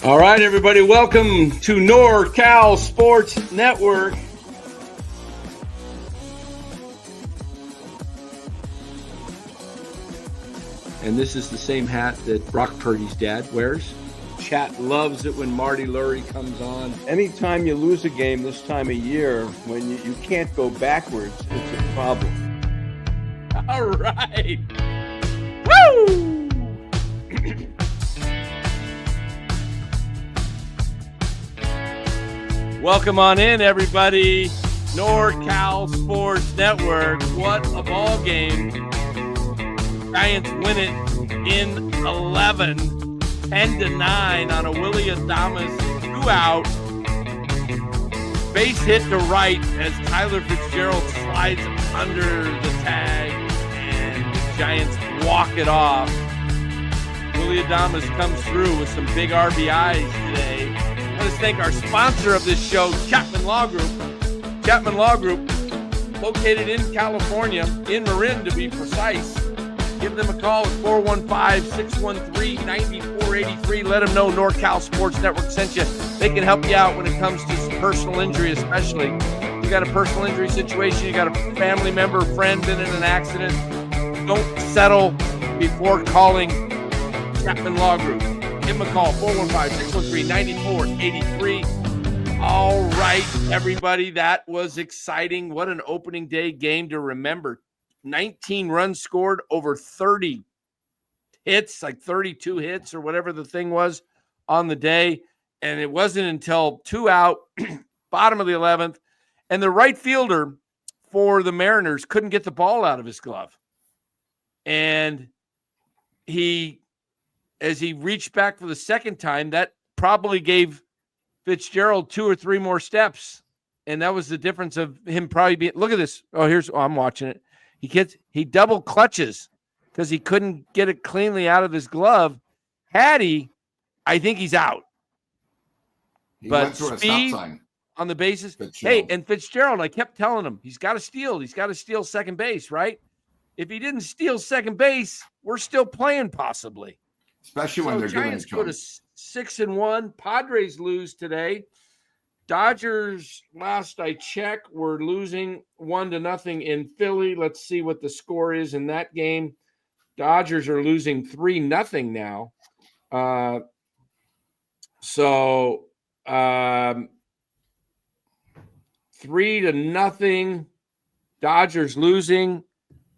All right, everybody, welcome to NorCal Sports Network. And this is the same hat that Brock Purdy's dad wears. Chat loves it when Marty Lurie comes on. Anytime you lose a game this time of year, when you can't go backwards, it's a problem. All right. Woo! Welcome on in, everybody. NorCal Sports Network. What a ball game. Giants win it in 11, 10-9 on a Willie Adames 2-out. Base hit to right as Tyler Fitzgerald slides under the tag and the Giants walk it off. Willie Adames comes through with some big RBIs today. Let us thank our sponsor of this show, Chapman Law Group. Chapman Law Group, located in California, in Marin to be precise. Give them a call at 415-613-9483. Let them know NorCal Sports Network sent you. They can help you out when it comes to personal injury, especially. You got a personal injury situation, you got a family member, friend been in an accident. Don't settle before calling Chapman Law Group. Give them a call, 415-613-9483. All right, everybody, that was exciting. What an opening day game to remember. 19 runs scored, over 30 hits, like 32 hits or whatever the thing was on the day. And it wasn't until 2 out, bottom of the 11th, and the right fielder for the Mariners couldn't get the ball out of his glove. And as he reached back for the second time, that probably gave Fitzgerald 2 or 3 more steps. And that was the difference of him probably being, look at this. I'm watching it. He double clutches because he couldn't get it cleanly out of his glove. Had he, I think he's out. But speed on the bases. Hey, and Fitzgerald, I kept telling him, he's got to steal. He's got to steal second base, right? If he didn't steal second base, we're still playing possibly. Especially when they're Giants giving go to 6-1. Padres lose today. Dodgers, last I checked, were losing 1-0 in Philly. Let's see what the score is in that game. Dodgers are losing 3-0 now. 3-0. Dodgers losing.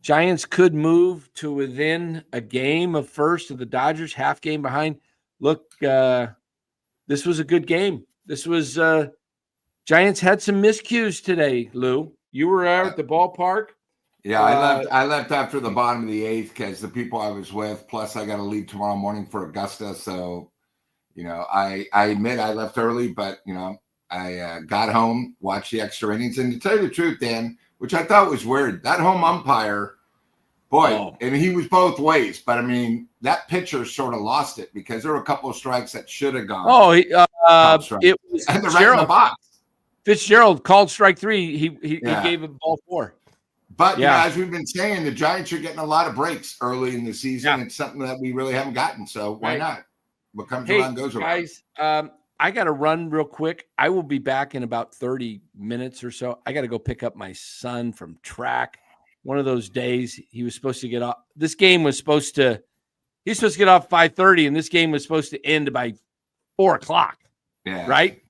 Giants could move to within a game of first of the Dodgers, half game behind. Look, this was a good game. This was Giants had some miscues today, Lou. You were out at the ballpark. Yeah, I left after the bottom of the 8th because the people I was with, plus I got to leave tomorrow morning for Augusta. So, I admit I left early, but, I got home, watched the extra innings. And to tell you the truth, Dan, which I thought was weird, that home umpire, and he was both ways. But, I mean, that pitcher sort of lost it because there were a couple of strikes that should have gone. It was and they're right in the box. Fitzgerald called strike 3. He gave him ball 4. But as we've been saying, the Giants are getting a lot of breaks early in the season. Yeah. It's something that we really haven't gotten. So why not? What comes around goes around. Guys, I got to run real quick. I will be back in about 30 minutes or so. I got to go pick up my son from track. One of those days he was supposed to get off. This game was supposed to – he's supposed to get off 5:30, and this game was supposed to end by 4 o'clock. Yeah. Right?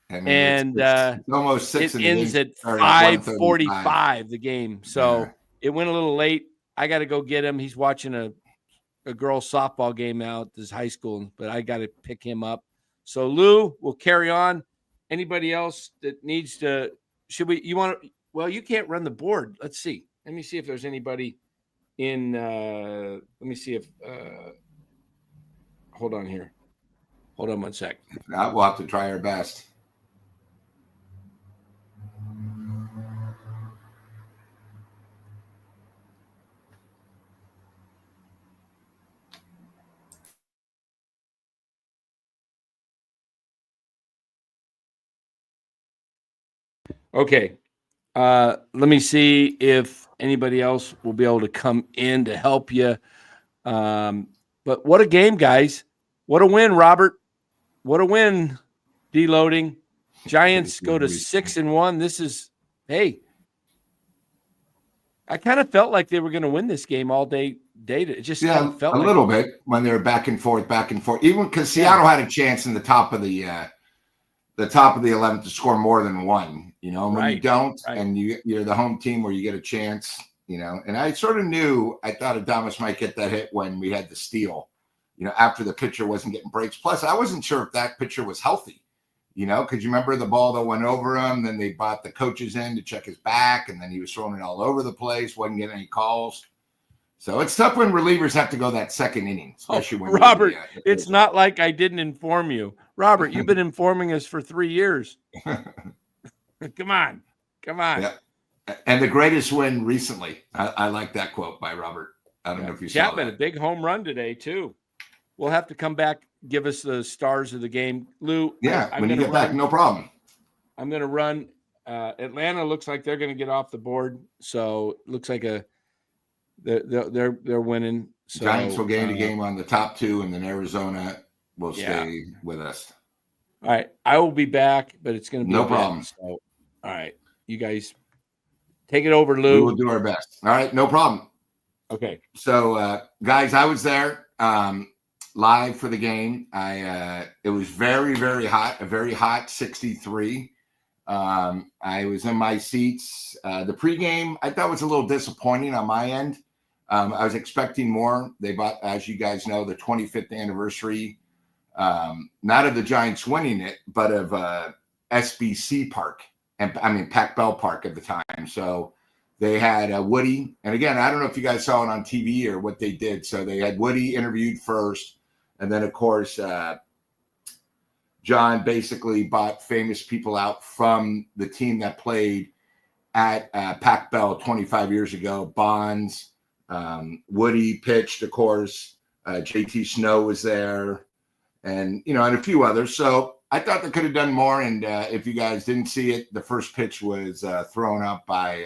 I mean, it's almost 6 it ends at 5:45, the game. So it went a little late. I got to go get him. He's watching a girls softball game out at this high school, but I got to pick him up. So Lou, we'll carry on. Anybody else that needs to, you can't run the board. Let's see. Let me see if there's anybody in, let me see if, hold on here. Hold on one sec. We'll have to try our best. Okay. Let me see if anybody else will be able to come in to help you. But what a game, guys. What a win, Robert. what a win. Deloading. Giants go to 6-1. This is, hey, I kind of felt like they were going to win this game all day. It just kind of felt a like little bit when they were back and forth. Even because Seattle had a chance in the top of the 11th to score more than one. And when you don't, and you're the home team where you get a chance, And I sort of knew. I thought Adames might get that hit when we had the steal. After the pitcher wasn't getting breaks. Plus, I wasn't sure if that pitcher was healthy. Because you remember the ball that went over him, then they brought the coaches in to check his back, and then he was throwing it all over the place, wasn't getting any calls. So it's tough when relievers have to go that second inning, especially when Robert, it's not like I didn't inform you. Robert, you've been informing us for 3 years. Come on. Yeah. And the greatest win recently. I like that quote by Robert. I don't know if you saw that. Chapman, a big home run today, too. We'll have to come back, give us the stars of the game. Lou, when you get back, no problem. I'm going to run. Atlanta looks like they're going to get off the board. So it looks like they're winning. So, Giants will gain a game on the top two, and then Arizona will stay with us. All right. I will be back, but it's going to be no problem. So, all right. You guys take it over, Lou. We will do our best. All right. No problem. Okay. So, guys, I was there live for the game. It was very, very hot, a very hot 63. I was in my seats. The pregame, I thought was a little disappointing on my end. I was expecting more. They bought, as you guys know, the 25th anniversary, not of the Giants winning it, but of SBC Park, Pac Ballpark at the time. So they had Woody. And again, I don't know if you guys saw it on TV or what they did. So they had Woody interviewed first. And then, of course, John basically bought famous people out from the team that played at Pac Bell 25 years ago. Bonds, Woody pitched, of course. JT Snow was there, and and a few others. So I thought they could have done more. And if you guys didn't see it, the first pitch was thrown up by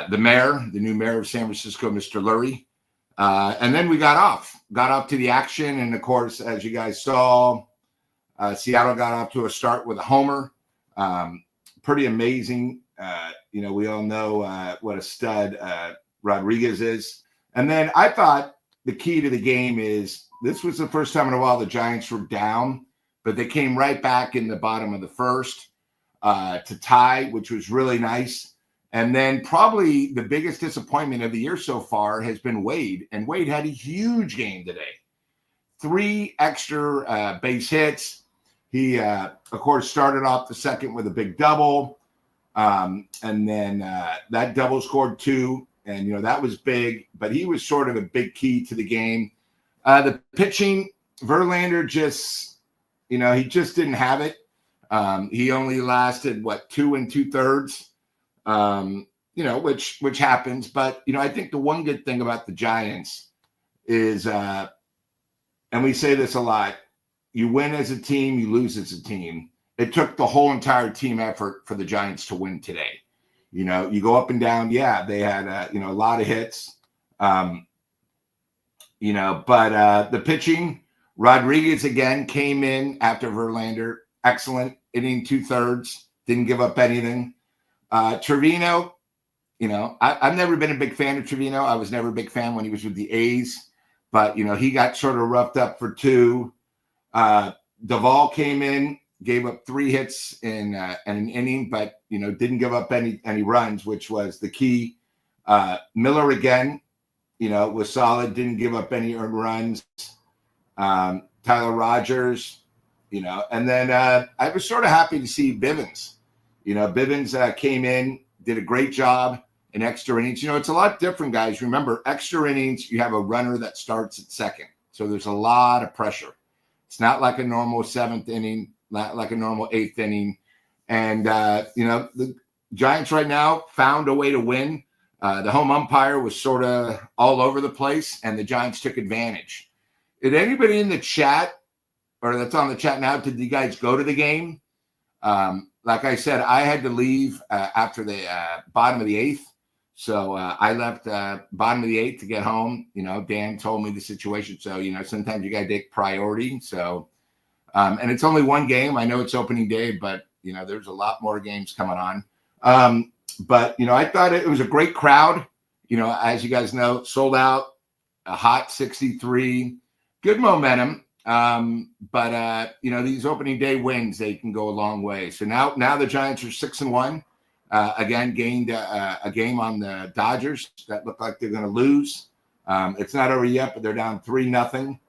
the mayor, the new mayor of San Francisco, Mr. Lurie. And then we got off to the action. And of course, as you guys saw, Seattle got off to a start with a homer. Pretty amazing. We all know what a stud Rodriguez is. And then I thought the key to the game is this was the first time in a while the Giants were down, but they came right back in the bottom of the first to tie, which was really nice. And then probably the biggest disappointment of the year so far has been Wade. And Wade had a huge game today. 3 extra base hits. He, of course, started off the second with a big double. And then that double scored 2. And, that was big. But he was sort of a big key to the game. The pitching, Verlander just, he just didn't have it. He only lasted, 2 2/3. Which happens. But, I think the one good thing about the Giants is, and we say this a lot, you win as a team, you lose as a team. It took the whole entire team effort for the Giants to win today. You go up and down. Yeah, they had, a lot of hits, but the pitching, Rodriguez again came in after Verlander. Excellent inning 2/3, didn't give up anything. Trevino, I've never been a big fan of Trevino. I was never a big fan when he was with the A's, but, he got sort of roughed up for 2. Duvall came in, gave up 3 hits in an inning, but, didn't give up any runs, which was the key. Miller again, was solid, didn't give up any earned runs. Tyler Rogers, and then I was sort of happy to see Bivens. Bivens came in, did a great job in extra innings. It's a lot different, guys. Remember, extra innings, you have a runner that starts at second. So there's a lot of pressure. It's not like a normal 7th inning, not like a normal 8th inning. And, the Giants right now found a way to win. The home umpire was sort of all over the place, and the Giants took advantage. Did anybody in the chat, or that's on the chat now, did you guys go to the game? Like I said, I had to leave after the bottom of the 8th. So I left bottom of the 8th to get home. Dan told me the situation. So, sometimes you got to take priority. So And it's only one game. I know it's opening day, but, there's a lot more games coming on. But, I thought it was a great crowd. As you guys know, sold out, a hot 63, good momentum. But these opening day wins, they can go a long way. So now the Giants are 6-1. Again, gained a game on the Dodgers that looked like they're going to lose. It's not over yet, but they're down 3-0.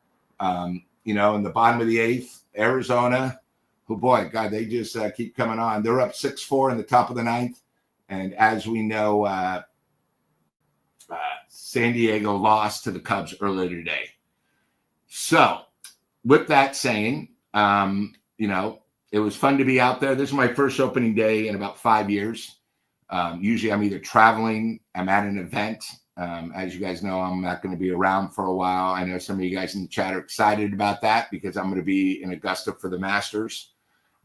In the bottom of the eighth, Arizona, oh boy, God, they just keep coming on. They're up 6-4 in the top of the ninth. And as we know, San Diego lost to the Cubs earlier today. So with that saying, it was fun to be out there. This is my first opening day in about 5 years. Usually I'm either traveling, I'm at an event. As you guys know, I'm not going to be around for a while. I know some of you guys in the chat are excited about that because I'm going to be in Augusta for the Masters,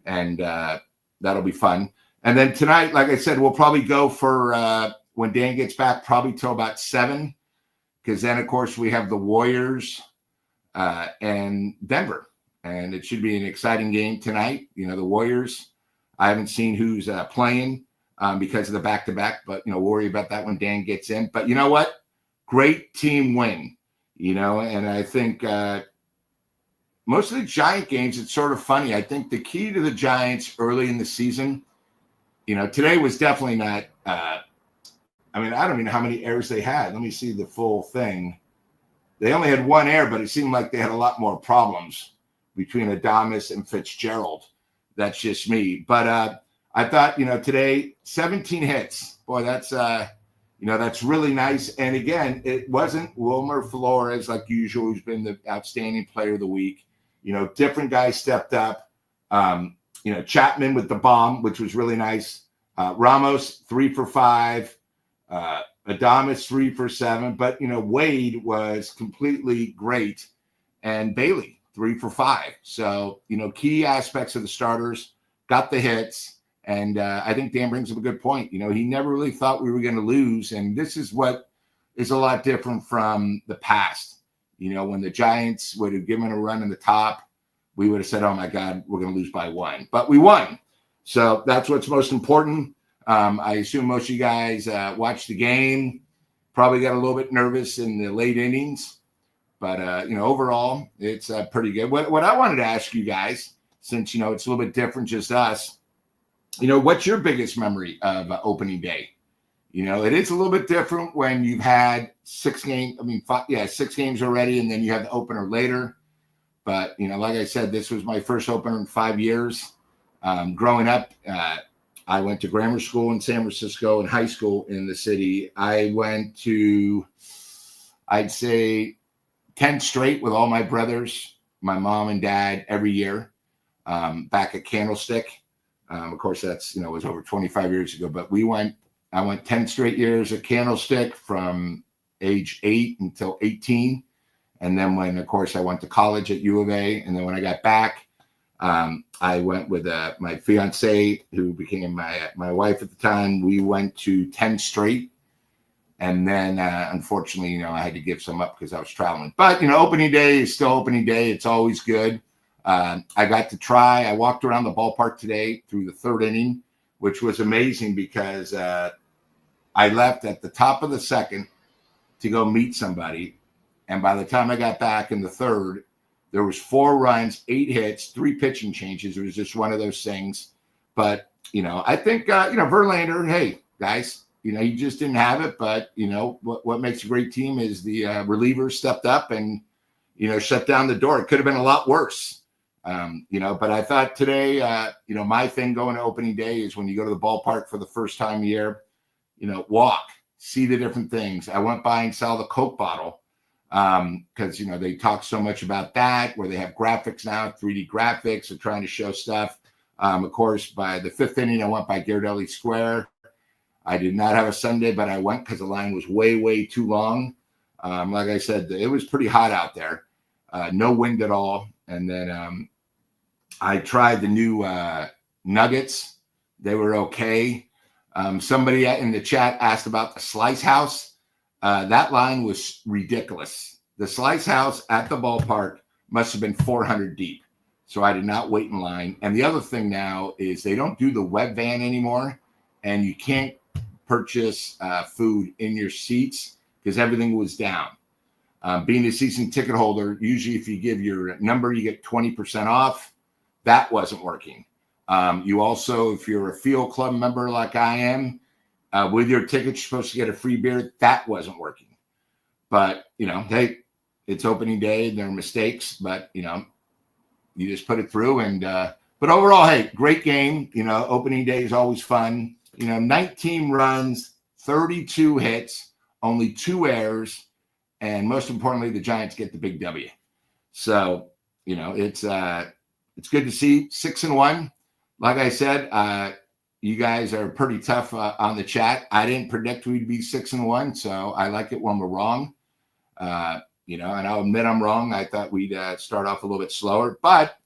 and that'll be fun. And then tonight, like I said, we'll probably go for when Dan gets back, probably till about 7, because then, of course, we have the Warriors and Denver. And it should be an exciting game tonight. The Warriors, I haven't seen who's playing because of the back-to-back, but, we'll worry about that when Dan gets in. But you know what? Great team win, and I think most of the Giant games, it's sort of funny. I think the key to the Giants early in the season, today was definitely not I don't even know how many errors they had. Let me see the full thing. They only had one error, but it seemed like they had a lot more problems between Adames and Fitzgerald. That's just me. But I thought, today, 17 hits. Boy, that's, that's really nice. And again, it wasn't Wilmer Flores like usual, who's been the outstanding player of the week. Different guys stepped up. Chapman with the bomb, which was really nice. Ramos, 3 for 5. Adames, 3 for 7. But, Wade was completely great. And Bailey, 3 for 5. So, key aspects of the starters got the hits. And I think Dan brings up a good point. He never really thought we were going to lose. And this is what is a lot different from the past. When the Giants would have given a run in the top, we would have said, oh, my God, we're going to lose by 1. But we won. So that's what's most important. I assume most of you guys watched the game, probably got a little bit nervous in the late innings. But, overall, it's pretty good. What I wanted to ask you guys, since, it's a little bit different, just us, what's your biggest memory of opening day? It is a little bit different when you've had 6 games. 6 games already, and then you have the opener later. But, like I said, this was my first opener in 5 years. Growing up, I went to grammar school in San Francisco and high school in the city. I went to, I'd say, 10 straight with all my brothers, my mom and dad every year back at Candlestick. Of course, that's, was over 25 years ago, but I went 10 straight years at Candlestick from age 8 until 18. And then when, of course, I went to college at U of A. And then when I got back, I went with my fiance, who became my wife at the time. We went to 10 straight. And then, unfortunately, I had to give some up because I was traveling. But, opening day is still opening day. It's always good. I got to try. I walked around the ballpark today through the 3rd inning, which was amazing because I left at the top of the 2nd to go meet somebody. And by the time I got back in the 3rd, there was 4 runs, 8 hits, 3 pitching changes. It was just one of those things. But, I think, Verlander, hey, guys, he just didn't have it. But, what makes a great team is the relievers stepped up and, shut down the door. It could have been a lot worse. But I thought today, my thing going to opening day is when you go to the ballpark for the first time year, walk, see the different things. I went by and saw the Coke bottle because, they talk so much about that, where they have graphics now, 3D graphics. They're trying to show stuff. Of course, by the 5th inning, I went by Ghirardelli Square. I did not have a Sunday, but I went because the line was way, way too long. Like I said, it was pretty hot out there. No wind at all. And then I tried the new nuggets. They were okay. Somebody in the chat asked about the Slice House. That line was ridiculous. The Slice House at the ballpark must have been 400 deep. So I did not wait in line. And the other thing now is they don't do the web van anymore, and you can't purchase food in your seats because everything was down. Being a season ticket holder, usually if you give your number, you get 20% off. That wasn't working. You also, if you're a field club member like I am, with your ticket, you're supposed to get a free beer. That wasn't working. But, hey, it's opening day. There are mistakes, but, you just put it through. And but overall, hey, great game. Opening day is always fun. 19 runs, 32 hits, only 2 errors. And most importantly, the Giants get the big W. So, it's good to see 6-1. Like I said, you guys are pretty tough on the chat. I didn't predict we'd be 6-1, so I like it when we're wrong. And I'll admit I'm wrong. I thought we'd start off a little bit slower, but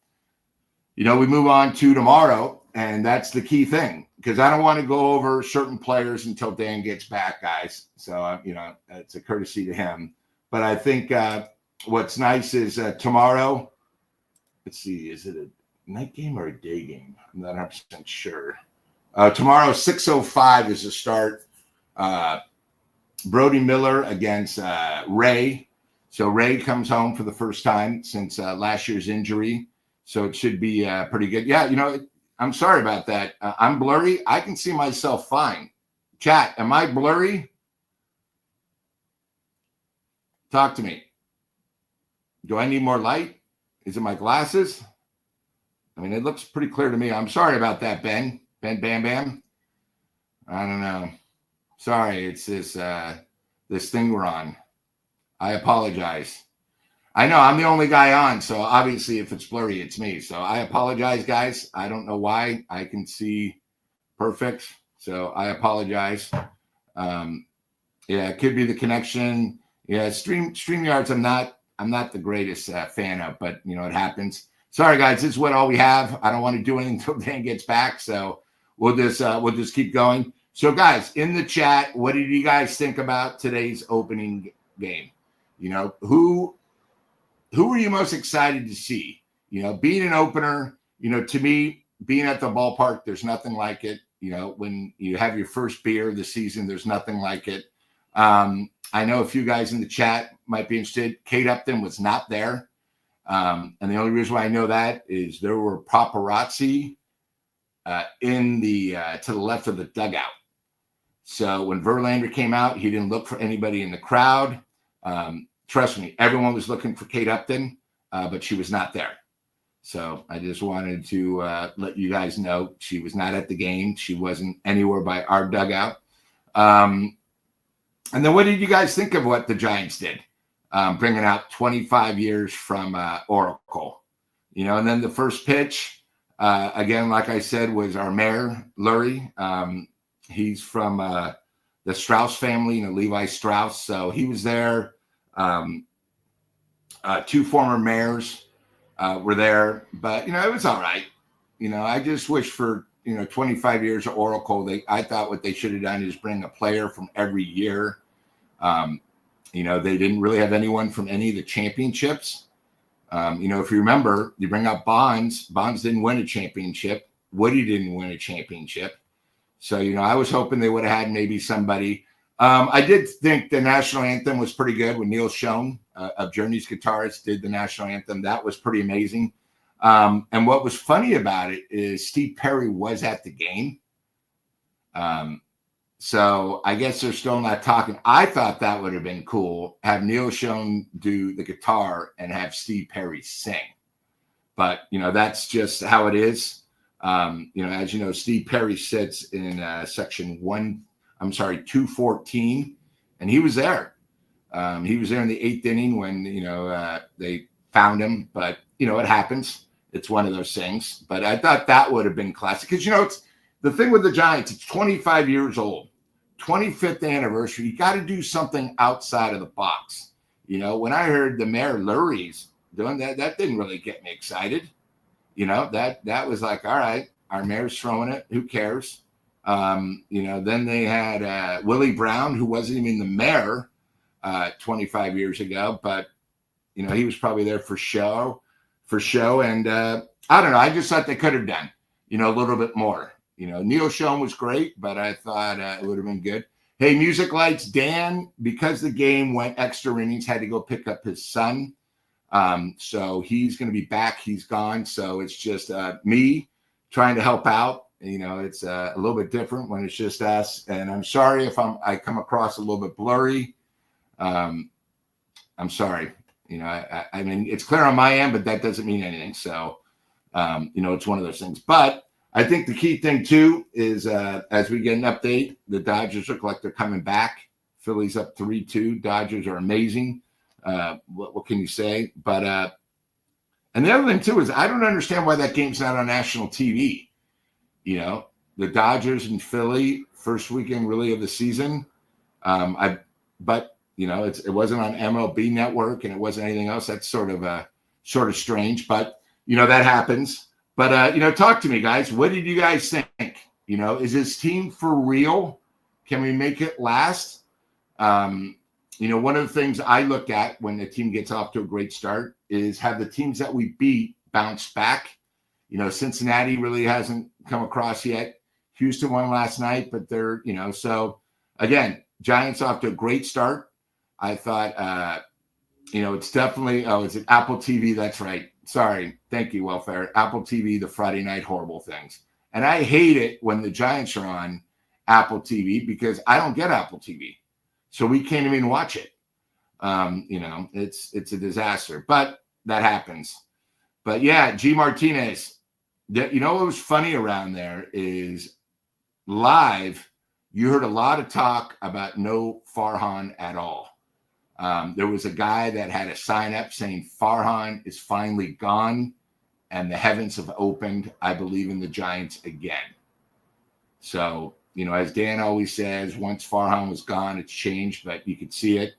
we move on to tomorrow, and that's the key thing because I don't want to go over certain players until Dan gets back, guys. So it's a courtesy to him. But I think what's nice is tomorrow. Let's see, is it a night game or a day game? I'm not 100% sure. Tomorrow, 6:05 is the start. Brody Miller against Ray. So Ray comes home for the first time since last year's injury. So it should be pretty good. Yeah, I'm sorry about that. I'm blurry. I can see myself fine. Chat, am I blurry? Talk to me. Do I need more light? Is it my glasses? I mean, it looks pretty clear to me. I'm sorry about that, Ben. Ben Bam Bam. I don't know. Sorry, it's this thing we're on. I apologize. I know I'm the only guy on, so obviously if it's blurry, it's me. So I apologize, guys. I don't know why. I can see perfect, so I apologize. It could be the connection. Yeah, StreamYards, I'm not the greatest fan of, but it happens. Sorry, guys. This is all we have. I don't want to do anything until Dan gets back, so we'll just keep going. So, guys, in the chat, what did you guys think about today's opening game? Who were you most excited to see? Being an opener. To me, being at the ballpark, there's nothing like it. When you have your first beer of the season, there's nothing like it. I know a few guys in the chat might be interested. Kate Upton was not there. And the only reason why I know that is there were paparazzi in the to the left of the dugout. So when Verlander came out, he didn't look for anybody in the crowd. Trust me, everyone was looking for Kate Upton, but she was not there. So I just wanted to let you guys know she was not at the game. She wasn't anywhere by our dugout. And then what did you guys think of what the Giants did? Bringing out 25 years from Oracle, and then the first pitch, again, like I said, was our mayor, Lurie. He's from the Strauss family, Levi Strauss. So he was there. 2 former mayors were there, but, it was all right. I just wish for, 25 years of Oracle, I thought what they should have done is bring a player from every year. They didn't really have anyone from any of the championships. If you remember, you bring up Bonds. Bonds didn't win a championship. Woody didn't win a championship. So, I was hoping they would have had maybe somebody. I did think the national anthem was pretty good when Neil Schon of Journey's guitarist did the national anthem. That was pretty amazing. And what was funny about it is Steve Perry was at the game. So I guess they're still not talking. I thought that would have been cool, have Neil Schon do the guitar and have Steve Perry sing. But, that's just how it is. As you know, Steve Perry sits in section 214, and he was there. He was there in the 8th inning when, they found him. But, it happens. It's one of those things. But I thought that would have been classic. Because, it's the thing with the Giants, it's 25 years old. 25th anniversary, you got to do something outside of the box. When I heard the mayor Lurie's doing that didn't really get me excited. That was like, all right, our mayor's throwing it. Who cares? Then they had Willie Brown, who wasn't even the mayor 25 years ago, but, he was probably there for show. for show. And I don't know. I just thought they could have done, a little bit more. Neil Schoen was great, but I thought it would have been good. Hey, Music Lights, Dan, because the game went extra innings, had to go pick up his son. So he's going to be back. He's gone. So it's just me trying to help out. It's a little bit different when it's just us. And I'm sorry if I come across a little bit blurry. I'm sorry. I mean, it's clear on my end, but that doesn't mean anything. So, it's one of those things. But I think the key thing, too, is as we get an update, the Dodgers look like they're coming back. Phillies up 3-2. Dodgers are amazing. What can you say? But and the other thing, too, is I don't understand why that game's not on national TV. The Dodgers and Philly, first weekend really of the season. But it wasn't on MLB Network and it wasn't anything else. That's sort of strange, but that happens. But talk to me, guys. What did you guys think? Is this team for real? Can we make it last? One of the things I look at when the team gets off to a great start is have the teams that we beat bounce back. Cincinnati really hasn't come across yet. Houston won last night, but they're, so again, Giants off to a great start. I thought, it's definitely, is it Apple TV? That's right. Sorry. Thank you, Welfare. Apple TV, the Friday night horrible things. And I hate it when the Giants are on Apple TV because I don't get Apple TV. So we can't even watch it. It's a disaster, but that happens. But yeah, G Martinez, what was funny around there is live, you heard a lot of talk about no Farhan at all. There was a guy that had a sign up saying Farhan is finally gone and the heavens have opened. I believe in the Giants again. So, as Dan always says, once Farhan was gone, it's changed, but you could see it.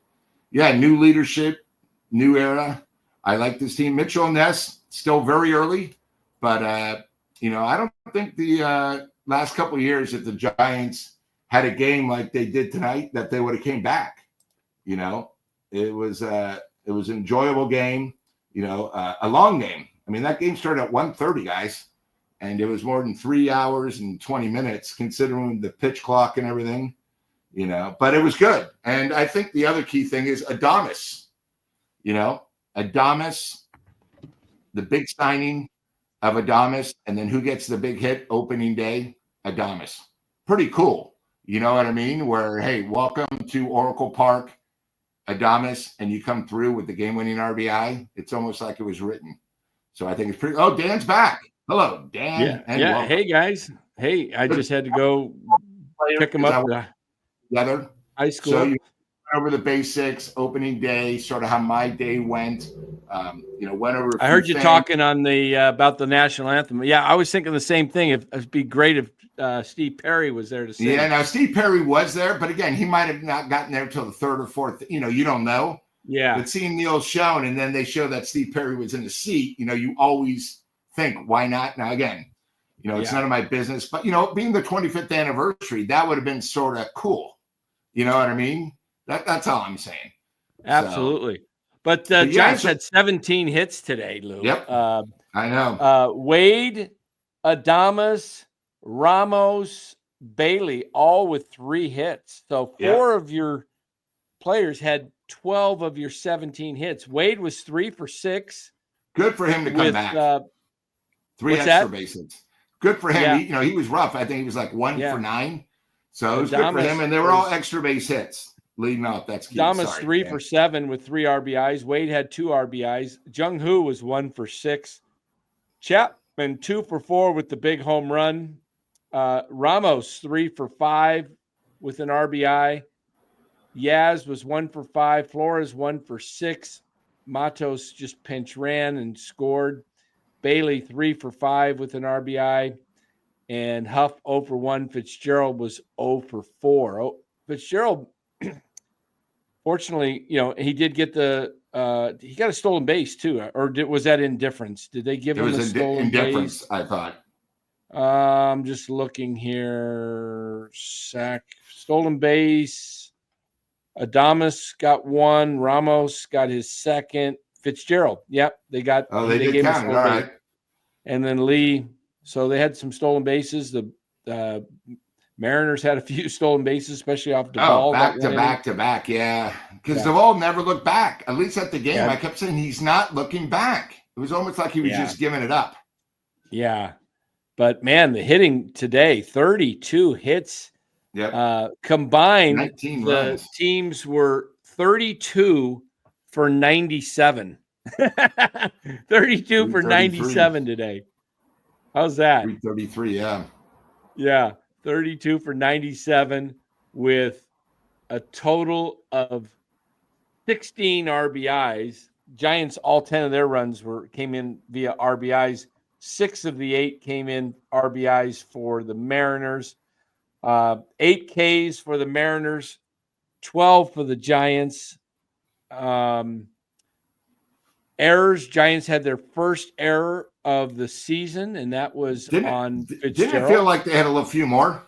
Yeah, new leadership, new era. I like this team. Mitchell Ness, still very early, but, I don't think the last couple of years that the Giants had a game like they did tonight that they would have came back. It was an enjoyable game, a long game. I mean, that game started at 1:30, guys, and it was more than 3 hours and 20 minutes considering the pitch clock and everything, but it was good. And I think the other key thing is Adames, Adames, the big signing of Adames, and then who gets the big hit opening day? Adames. Pretty cool. You know what I mean? Where, hey, welcome to Oracle Park, Adames, and you come through with the game-winning RBI. It's almost like it was written. So I think it's pretty. Oh, Dan's back. Hello, Dan. Yeah. Welcome. Hey, guys. Hey, I just had to go pick him up together. High school. So you went over the basics, opening day, sort of how my day went. Went over. I heard you talking on the about the national anthem. Yeah, I was thinking the same thing. It'd be great if Steve Perry was there to sing. Yeah, now Steve Perry was there, but again, he might have not gotten there till the third or fourth. You don't know. Yeah. But seeing Neil Schoen and then they show that Steve Perry was in the seat, you always think, why not? Now, again, it's none of my business. But, being the 25th anniversary, that would have been sort of cool. You know what I mean? That's all I'm saying. Absolutely. But Giants had 17 hits today, Lou. Yep. I know. Wade, Adames, Ramos, Bailey, all with 3 hits. So 4 of your players had 12 of your 17 hits. Wade was 3 for 6. Good for him to come back. 3 extra base hits. Good for him. Yeah. He was rough. I think he was like 1 for 9. So it was good for him. And they were all extra base hits leading off. That's key. Adames 3 for 7 with 3 RBIs. Wade had 2 RBIs. Jung Hoo was 1 for 6. Chapman 2 for 4 with the big home run. Ramos 3 for 5 with an RBI. Yaz was 1 for 5. Flores 1 for 6. Matos just pinch ran and scored. Bailey 3 for 5 with an RBI. And Huff 0 for 1. Fitzgerald was 0 for 4. Fitzgerald, fortunately, he did get he got a stolen base too. Or was that indifference? Did they give him a stolen indifference, base? I thought. I'm just looking here. Stolen base. Adames got 1. Ramos got his 2nd. Fitzgerald. Yep, they did gave him a count it. stolen All base. right. And then Lee. So they had some stolen bases. The Mariners had a few stolen bases, especially off Duvall. Back to back. Yeah. Because Yeah. Duvall never looked back. At least at the game, Yeah. I kept saying he's not looking back. It was almost like he was just giving it up. Yeah. But, man, the hitting today, 32 hits. Yep. Combined, 19 the runs. teams were 32 for 97. 32 for 97 today. How's that? 333, yeah. Yeah, 32 for 97 with a total of 16 RBIs. Giants, all 10 of their runs came in via RBIs. 6 of the 8 came in RBIs for the Mariners. 8 Ks for the Mariners, 12 for the Giants. Errors. Giants had their first error of the season, and that was on Fitzgerald. Didn't it feel like they had a few more?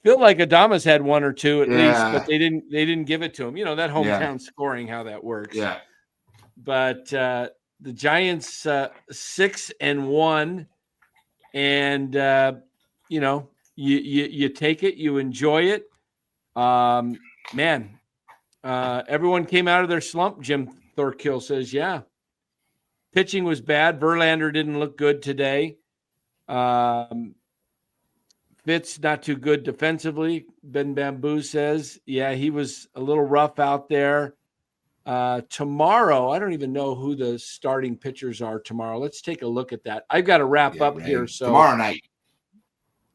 Feel like Adames had 1 or 2 at least, but they didn't give it to him. You know, that hometown scoring, how that works. Yeah. But the Giants 6-1, and you know, you take it, you enjoy it. Man, everyone came out of their slump. Jim Thorkill says, yeah. Pitching was bad. Verlander didn't look good today. Fitz not too good defensively. Ben Bamboo says, yeah, he was a little rough out there. Tomorrow, I don't even know who the starting pitchers are tomorrow. Let's take a look at that. I've got to wrap up here. So tomorrow night.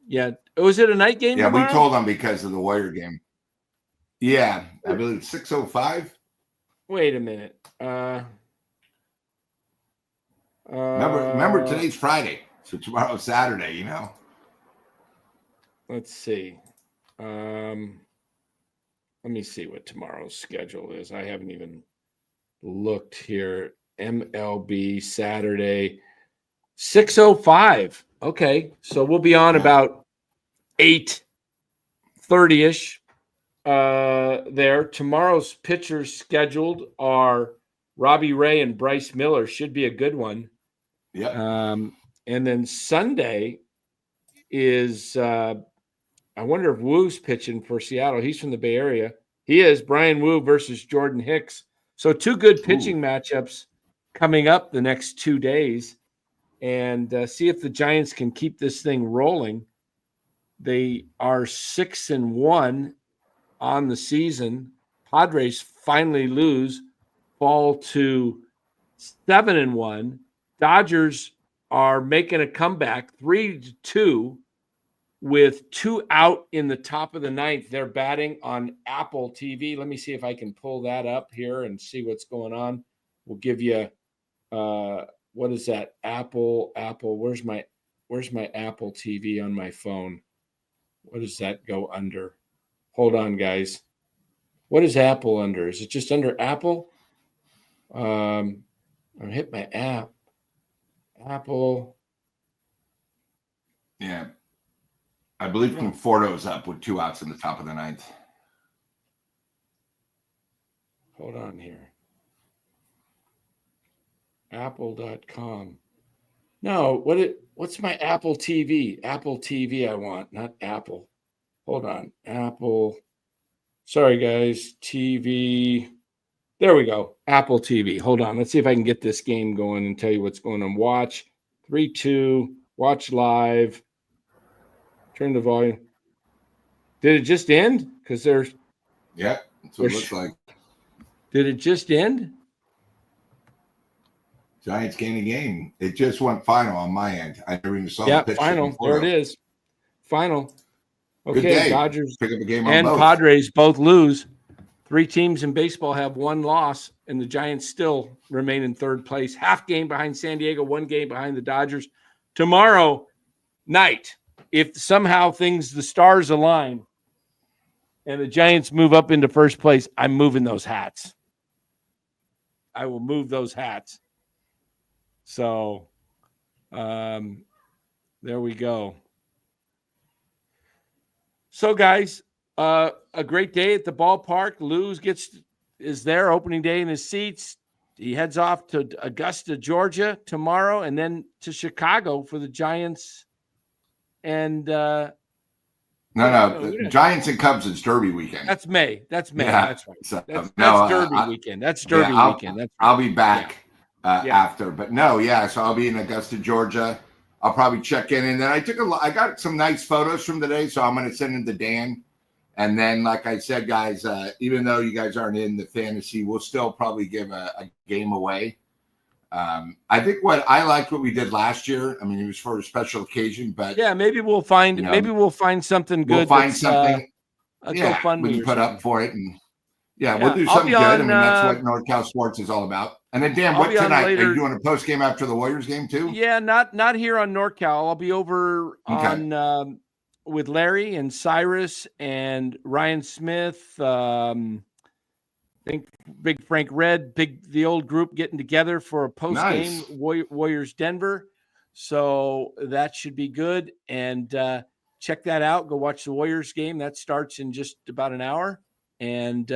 Yeah. Was it a night game? Yeah, tomorrow? We told them because of the Warrior game. Yeah, I believe 6:05. Wait a minute. Remember today's Friday, so tomorrow's Saturday. You know. Let's see. Let me see what tomorrow's schedule is. I haven't even looked here. MLB Saturday, 6:05. Okay, so we'll be on about 8:30ish. There. Tomorrow's pitchers scheduled are Robbie Ray and Bryce Miller. Should be a good one. Yeah. And then Sunday is I wonder if Woo's pitching for Seattle. He's from the Bay Area. He is. Brian Woo versus Jordan Hicks. So 2 good pitching matchups coming up the next 2 days, and see if the Giants can keep this thing rolling. They are 6-1 on the season. Padres finally fall to 7-1. Dodgers are making a comeback, 3-2, with 2 out in the top of the 9th. They're batting on Apple TV. Let me see if I can pull that up here and see what's going on. We'll give you what is that? Apple. Where's my Apple TV on my phone? What does that go under? Hold on, guys. What is Apple under? Is it just under Apple? I'm hit my app. Apple. Yeah. I believe Conforto's up with 2 outs in the top of the 9th. Hold on here. Apple.com. No, what's my Apple TV? Apple TV I want, not Apple. Hold on. Apple. Sorry, guys. TV. There we go. Apple TV. Hold on. Let's see if I can get this game going and tell you what's going on. Watch. 3-2. Watch live. Turn the volume. Did it just end? Because there's. Yeah, that's what it looks like. Did it just end? Giants gained a game. It just went final on my end. I never even saw the pitch. Final. There it is. Final. Okay, Good day. Dodgers pick up a game on and both. Padres both lose. 3 teams in baseball have 1 loss, and the Giants still remain in 3rd place. Half game behind San Diego, 1 game behind the Dodgers. Tomorrow night, if somehow the stars align and the Giants move up into 1st place, I'm moving those hats. I will move those hats. So there we go. So, guys, a great day at the ballpark. Lou is there, opening day in his seats. he heads off to Augusta, Georgia tomorrow, and then to Chicago for the Giants. And No, Giants and Cubs is Derby weekend. That's May. That's May. Yeah. That's right. So, That's no, Derby weekend. That's Derby weekend. That's right. I'll be back after, but no, yeah. So I'll be in Augusta, Georgia. I'll probably check in, and then I got some nice photos from today, so I'm going to send them to Dan. And then, like I said, guys, even though you guys aren't in the fantasy, we'll still probably give a game away. I think what we did last year. I mean, it was for a special occasion, but yeah, maybe we'll find something good. We'll find something. We can put up for it, and we'll do something good. I mean, that's what NorCal Sports is all about. And then, Dan, what tonight? Are you doing a post game after the Warriors game too? Yeah, not here on NorCal. I'll be over on with Larry and Cyrus and Ryan Smith. I think Big Frank Red, the old group getting together for a post game Warriors Denver. So that should be good. And check that out. Go watch the Warriors game. That starts in just about an hour. And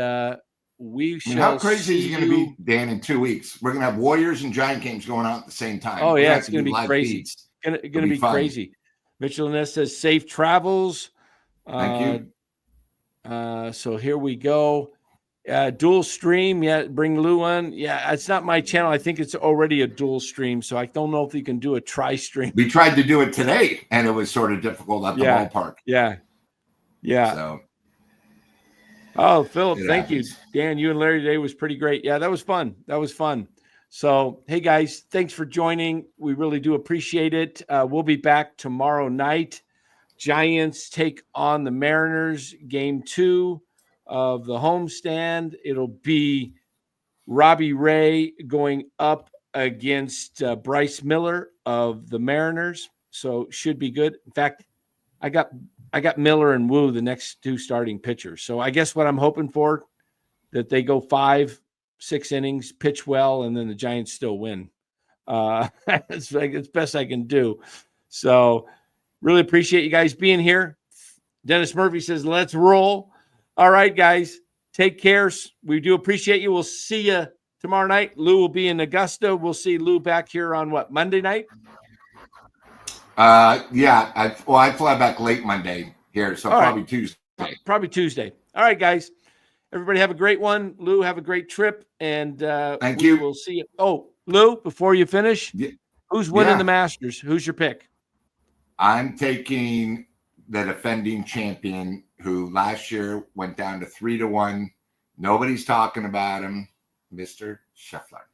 we shall. How crazy is it going to be, Dan, in 2 weeks? We're going to have Warriors and Giant games going on at the same time. Oh, yeah, it's going to be crazy. It's going to be crazy. Mitchell Ness says safe travels. Thank you. So here we go. Dual stream. Yeah, bring Lou on. Yeah, it's not my channel. I think it's already a dual stream. So I don't know if you can do a tri-stream. We tried to do it today, and it was sort of difficult at the ballpark. Yeah. So. Oh, Philip, thank you. Dan, you and Larry today was pretty great. Yeah, that was fun. So, hey, guys, thanks for joining. We really do appreciate it. We'll be back tomorrow night. Giants take on the Mariners, game 2 of the homestand. It'll be Robbie Ray going up against Bryce Miller of the Mariners. So, should be good. In fact, I got Miller and Wu, the next 2 starting pitchers. So I guess what I'm hoping for, that they go 5-6 innings, pitch well, and then the Giants still win. It's best I can do. So really appreciate you guys being here. Dennis Murphy says, let's roll. All right, guys, take care. We do appreciate you. We'll see you tomorrow night. Lou will be in Augusta. We'll see Lou back here on Monday night? I fly back late Monday here, so probably Tuesday. Probably Tuesday. All right, guys. Everybody have a great one. Lou, have a great trip, and thank you. We'll see you. Oh, Lou, before you finish, who's winning the Masters? Who's your pick? I'm taking the defending champion, who last year went down to 3-1. Nobody's talking about him, Mr. Scheffler.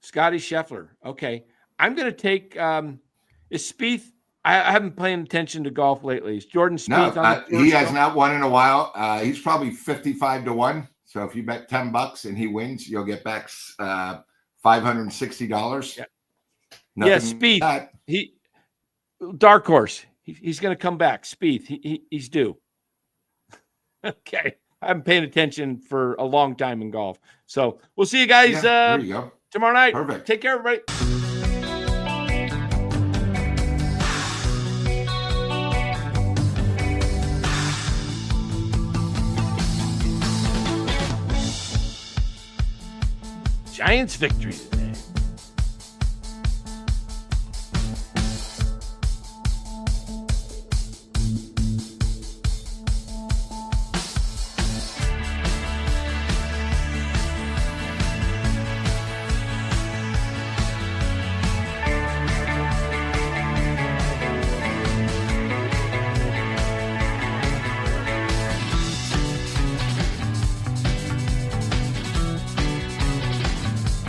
Scotty Scheffler. Okay, I'm going to take. Is Spieth? I haven't paid attention to golf lately. Is Jordan Spieth on the he has not won in a while. He's probably 55-1. So if you bet $10 and he wins, you'll get back $560. Yeah, Spieth. He dark horse. He's going to come back. Spieth. He's due. Okay, I haven't paid attention for a long time in golf. So we'll see you guys there you go. Tomorrow night. Perfect. Take care, everybody. Giants victory today.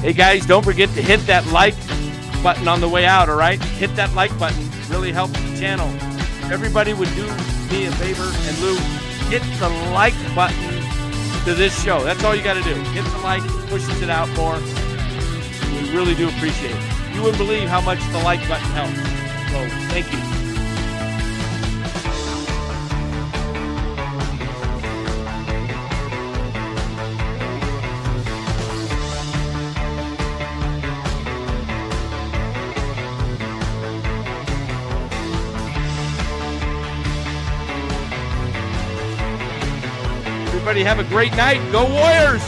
Hey guys, don't forget to hit that like button on the way out, all right? Hit that like button. Really helps the channel. Everybody would do me a favor, and Lou, hit the like button to this show. That's all you got to do. Hit the like, pushes it out more. We really do appreciate it. You wouldn't believe how much the like button helps. So thank you. Everybody have a great night. Go Warriors!